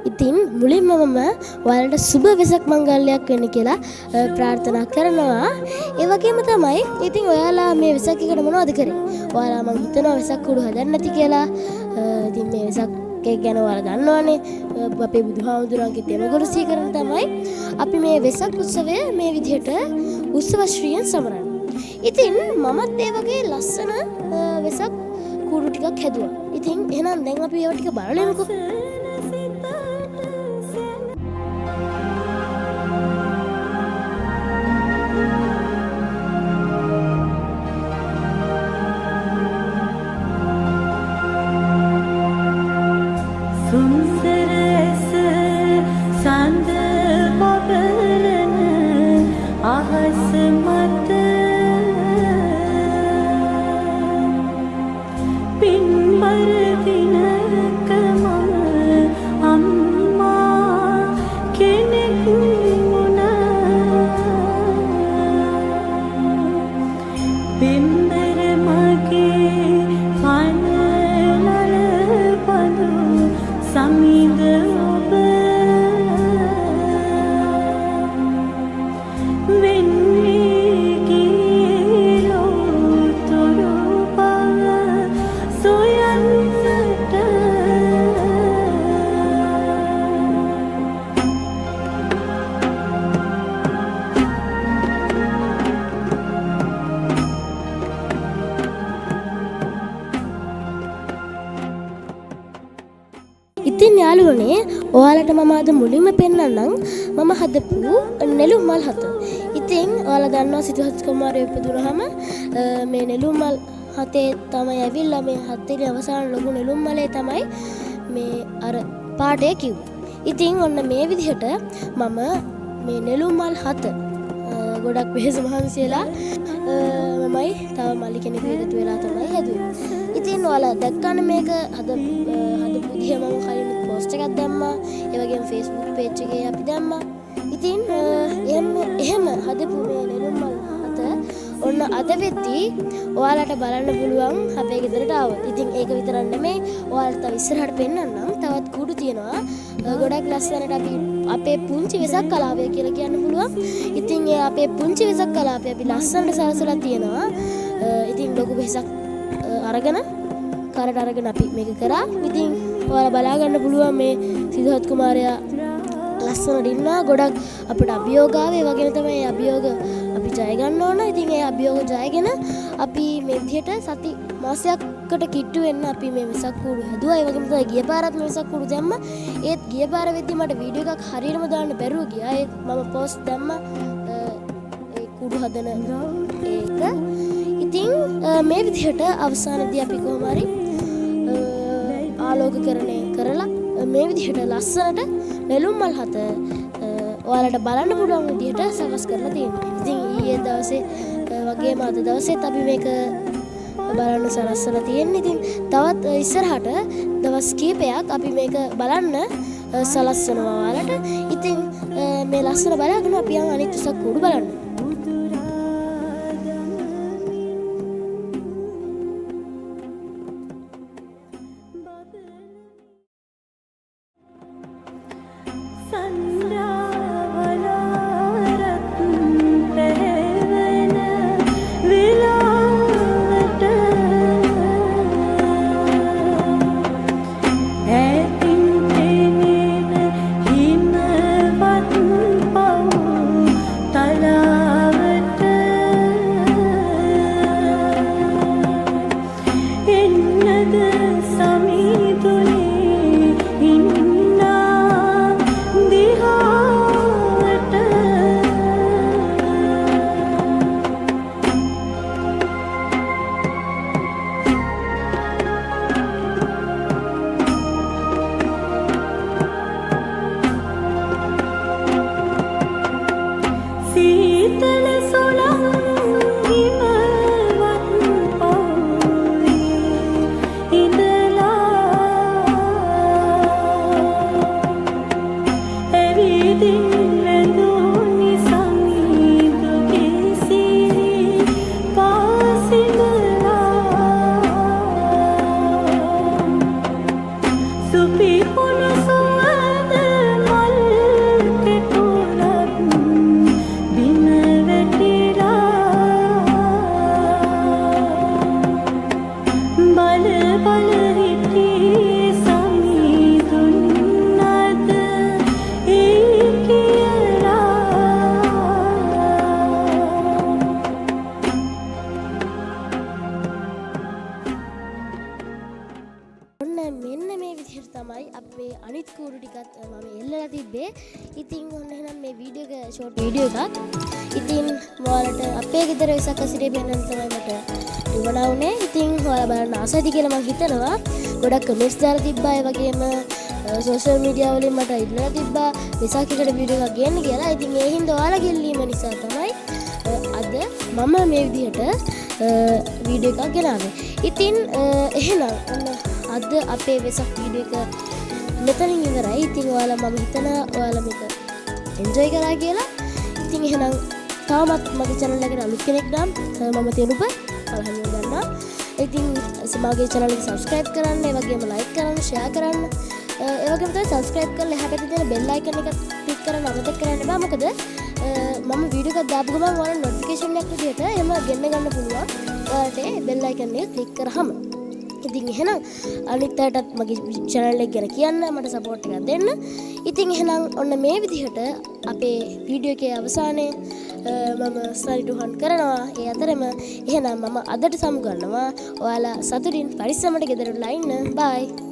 ඉතින් මුලින්ම මම ඔයාලට සුබ වෙසක් මංගල්‍යයක් වෙන්න කියලා ප්‍රාර්ථනා කරනවා. ඒ වගේම තමයි ඉතින් ඔයාලා මේ වෙසක් එකට මොනවද කරේ? ඔයාලා මං හිතනවා වෙසක් කුඩු හදන්න නැති කියලා. ඉතින් මේ වෙසක් එක ගැන ඔයාලා දන්නවනේ. අපේ බුදුහාමුදුරන්ගේ තෙමගොරු සීකරන තමයි අපි මේ වෙසක් උත්සවය මේ විදිහට උත්සව ශ්‍රීයෙන් සමරන්නේ. ඉතින් මමත් ඒ වගේ ලස්සන වෙසක් කුඩු ටිකක් හැදුවා. ඉතින් එහෙනම් දැන් අපි ඒවා ටික බලමුකෝ. ඉතින් යාළුවනේ ඔයාලට මම අද මුලින්ම පෙන්නන්නම් මම හදපු නෙළුම් මල් හත. ඉතින් ඔයාලා දන්නවා සිතුහත් කුමාරයෝ ඉපදුනහම මේ නෙළුම් මල් හතේ තමයි ඇවිල්ලා මේ හතේ අවසාන ලොකු නෙළුම් මලේ තමයි මේ අර පාඩේ කිව්වේ. ඉතින් ඔන්න මේ විදිහට මම මේ නෙළුම් මල් හත ගොඩක් වෙහෙස මහන්සියලා මමයි තව මල්ලි කෙනෙක් එකතු වෙලා තමයි හැදුවේ. ඉතින් ඔයාලා දැක්කම මේක හදපු විදිහ මම කලින් පෝස්ට් එකක් දැම්මා. ඒ වගේම Facebook page එකේ අපි දැම්මා. ඉතින් එහෙම හදපු මේ නෙළුම් මල් හත ඔන්න අද වෙද්දී ඔයාලට බලන්න පුළුවන් අපේ ගෙදරට ආවොත්. ඉතින් ඒක විතරක් නෙමෙයි ඔයාලට තව ඉස්සරහට පෙන්නන්නම් තවත් කුඩු තියෙනවා. ගොඩක් ලස්සනට අපි අපේ පුංචි වෙසක් කලාපය කියලා කියන්න පුළුවන්. ඉතින් ඒ අපේ පුංචි වෙසක් කලාපය අපි ලස්සනට සරසලා තියෙනවා. ඉතින් ලොකු වෙසක් අරගෙන කරට අරගෙන අපි මේක කරා. ඉතින් ඔයාලා බලා ගන්න පුළුවන් මේ සිද්ධාර්ථ කුමාරයා ලස්සනට ඉන්නවා. ගොඩක් අපිට අභියෝග ආවේ. ඒ වගේම තමයි මේ අභියෝග අපි ජය ගන්න ඕන. ඉතින් ඒ අභියෝග ජයගෙන අපි මේ විදිහට සති මාසයකට කිට්ටු වෙන්න අපි මේ වෙසක් කුඩු හැදුවා. ඒ වගේම තමයි ගිය පාරත් මේ වෙසක් කුඩු දැම්මා. ඒත් ගිය පාර වෙද්දි මට වීඩියෝ එකක් හරියටම දාන්න බැරුව ගියා. ඒත් මම පෝස්ට් දැම්මා ඒ කුඩු හදන ඒක. ඉතින් මේ විදිහට අවසානයේදී අපි කොහොම හරි ආලෝකකරණය කරලා මේ විදිහට ලස්සනට නෙළුම් මල් හත ඔයාලට බලන්න පුළුවන් විදිහට සකස් කරලා තියෙනවා. ඉතින් ඊයේ දවසේ වගේම අද දවසේත් අපි මේක බලන්න සලස්සලා තියෙන්නේ. ඉතින් තවත් ඉස්සරහට දවස් කීපයක් අපි මේක බලන්න සලස්සනවා ඔයාලට. ඉතින් මේ ලස්සන බලාගෙන අපි යන් අනිත් උසක් කුඩු බලන්න. Tala අපේ අනිත් කූඩු ටිකත් මම එල්ලලා තිබ්බේ. ඉතින් ඔන්න එහෙනම් මේ වීඩියෝ එක ෂෝට් වීඩියෝ එකක්. ඉතින් ඔයාලට අපේ ගෙදර වෙසක් අසිරිය පෙන්නන්න තමයි මට උවමනා වුණේ. ඉතින් ඔයාලා බලන්න ආසයිද කියලා මම හිතනවා. ගොඩක් කමෙන්ට්ස් දාලා තිබ්බා. ඒ වගේම සෝෂල් මීඩියා වලින් මට ඉල්ලලා තිබ්බා වෙසක් එකට වීඩියෝ එකක් ගන්න කියලා. ඉතින් ඒ හින්දා ඔයාලා ගෙල්ලීම නිසා තමයි අද මම මේ විදිහට වීඩියෝ එකක් ගෙනාවේ. ඉතින් එහෙනම් ඔන්න අද අපේ වෙසක් වීඩියෝ එක මෙතනින් ඉවරයි. ඉතින් ඔයාලා මම හිතනවා ඔයාලා මේක එන්ජොයි කරා කියලා. ඉතින් එහෙනම් තාමත් මගේ channel එකට අලුත් කෙනෙක් නම් මම තියනුප බලන්න ගන්නවා. ඉතින් මගේ channel එක subscribe කරන්න, ඒ වගේම like කරන්න, share කරන්න. ඒ වගේම තමයි subscribe කරලා එහා පැත්තේ තියෙන bell icon එක click කරන්න අමතක කරන්න එපා. මොකද මම වීඩියෝ එකක් දාපු ගමන් ඔයාලා notification එකක් විදියට එහෙම ගෙන්න ගන්න පුළුවන්. ඔයාලට bell icon එක click කරාම. ඉතින් එහෙනම් අනිත් අයටත් මගේ channel එක ගැන කියන්න, මට support එකක් දෙන්න. ඉතින් එහෙනම් ඔන්න මේ විදිහට අපේ වීඩියෝ එකේ අවසානයේ මම සරිටුහන් කරනවා. ඒ අතරෙම එහෙනම් මම අදට සමු ගන්නවා. ඔයාලා සතුටින් පරිස්සමට ගෙදරටලා ඉන්න. bye.